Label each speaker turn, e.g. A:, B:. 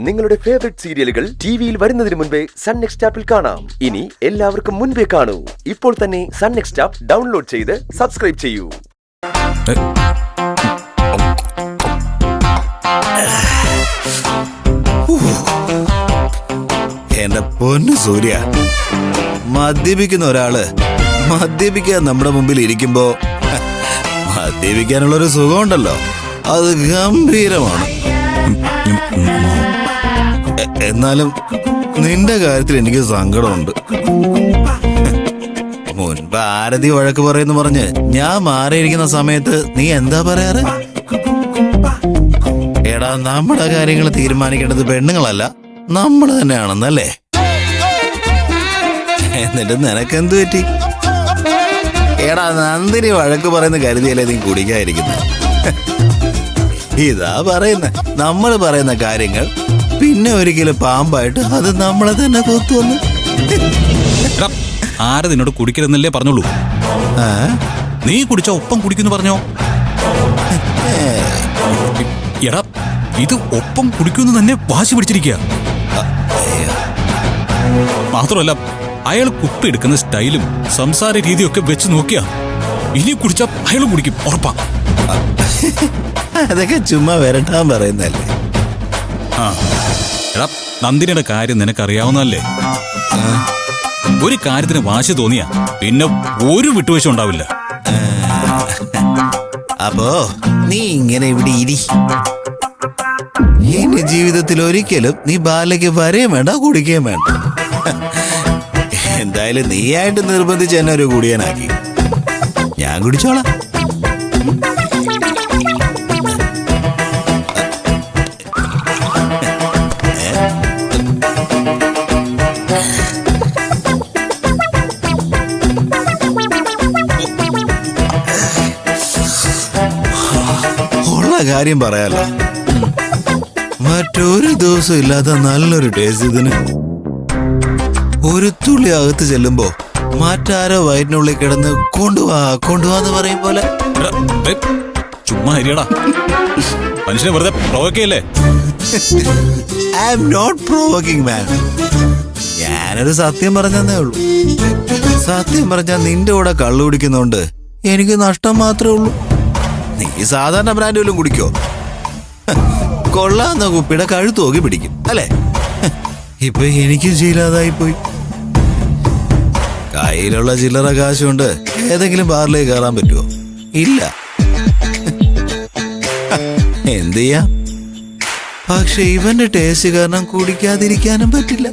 A: നിങ്ങളുടെ ഫേവറേറ്റ് സീരിയലുകൾ ടിവിയിൽ വരുന്നതിന് മുൻപേ സൺ നെക്സ്റ്റ് ആപ്പിൽ കാണാം. ഇനി എല്ലാവർക്കും മുൻപേ കാണൂ. ഇപ്പോൾ തന്നെ സൺ നെക്സ്റ്റ് ആപ്പ് ഡൗൺലോഡ് ചെയ്ത് സബ്സ്ക്രൈബ് ചെയ്യൂ.
B: എന്റെ പൊന്നു സൂര്യ, മദ്യപിക്കുന്ന ഒരാള് മദ്യപിക്കാൻ നമ്മുടെ മുമ്പിൽ ഇരിക്കുമ്പോ മദ്യപിക്കാനുള്ളൊരു സുഖമുണ്ടല്ലോ, അത് ഗംഭീരമാണ്. എന്നാലും നിന്റെ കാര്യത്തിൽ എനിക്ക് സങ്കടമുണ്ട്. മുൻപ് ആരതി വഴക്ക് പറയുന്നു പറഞ്ഞ് ഞാൻ മാറിയിരിക്കുന്ന സമയത്ത് നീ എന്താ പറയാറ്? എടാ, നമ്മുടെ കാര്യങ്ങൾ തീരുമാനിക്കേണ്ടത് പെണ്ണുങ്ങളല്ല, നമ്മൾ തന്നെയാണെന്നല്ലേ? എന്നിട്ട് നിനക്കെന്ത് പറ്റി? എടാ, നന്ദിനി വഴക്ക് പറയുന്ന കരുതിയല്ലേ നീ കുടിക്കാതിരിക്കുന്നത്? ഇതാ പറയുന്ന, നമ്മൾ പറയുന്ന കാര്യങ്ങൾ പിന്നെ ഒരിക്കലും പാമ്പായിട്ട് അത് നമ്മളെ തന്നെ കൊത്തുവന്ന്.
C: ആരെ നിന്നോട് കുടിക്കരുതെന്നല്ലേ പറഞ്ഞോളൂ? നീ കുടിച്ച ഒപ്പം കുടിക്കുന്നു പറഞ്ഞോ? എടാ, ഇത് ഒപ്പം കുടിക്കുന്നു തന്നെ വാശി പിടിച്ചിരിക്കുക. മാത്രമല്ല, അയാൾ കുപ്പി എടുക്കുന്ന സ്റ്റൈലും സംസാര രീതിയൊക്കെ വെച്ച് നോക്കിയാ ഇനി കുടിച്ച അയാളും കുടിക്കും, ഉറപ്പാ.
B: അതൊക്കെ ചുമ്മാ വരട്ടാൻ പറയുന്നല്ലേ.
C: എടാ, നന്ദിനിയുടെ കാര്യം നിനക്കറിയാവുന്നല്ലേ? ഒരു കാര്യത്തിന് വാശി തോന്നിയാ പിന്നെ ഒരു വിട്ടുവീഴ്ച ഉണ്ടാവില്ല.
B: അപ്പോ നീ ഇങ്ങനെ ഇവിടെ ഇരി. ഇനി ജീവിതത്തിൽ ഒരിക്കലും നീ ബാലയ്ക്ക് വരെയും വേണ്ട, കുടിക്കുകയും വേണ്ട. എന്തായാലും നീയായിട്ട് നിർബന്ധിച്ച് എന്നെ ഒരു കുടിയനാക്കി. ഞാൻ കുടിച്ചോളാം. ഉള്ള കാര്യം പറയാലോ, മറ്റൊരു ദിവസം ഇല്ലാത്ത നല്ലൊരു ടേസ്റ്റ് ഇതിന്. ഒരു തുള്ളി അകത്ത് ചെല്ലുമ്പോ മറ്റാരോ വയറ്റിനുള്ളിൽ കിടന്ന് കൊണ്ടുപോവാന്ന് പറയും പോലെ.
C: ചുമ്മാ ഹരിയടാ, മനുഷ്യനെ വെറുതെ പ്രൊവോക്കല്ലേ?
B: ഐ ആം നോട്ട് പ്രൊവോക്കിംഗ് മാൻ. ഞാനൊരു സത്യം പറഞ്ഞതേ ഉള്ളൂ. സത്യം പറഞ്ഞാൽ നിന്റെ കൂടെ കള്ളു കുടിക്കുന്നോണ്ട് എനിക്ക് നഷ്ടം മാത്രമേ ഉള്ളൂ. നീ സാധാരണ ബ്രാൻഡ് വല്ലതും കുടിക്കോ? കൊള്ളാന്ന കുപ്പിയുടെ കഴുത്ത് നോക്കി പിടിക്കും അല്ലേ? ഇപ്പൊ എനിക്കും ശീലാതായിപ്പോയി. കയ്യിലുള്ള ചില്ലറ കാശ് കൊണ്ട് ഏതെങ്കിലും ബാറിലേക്ക് കയറാൻ പറ്റുമോ? ഇല്ല. എന്ത് ചെയ്യാം? പക്ഷെ ഇവന്റെ ടേസ്റ്റ് കാരണം കുടിക്കാതിരിക്കാനും പറ്റില്ല.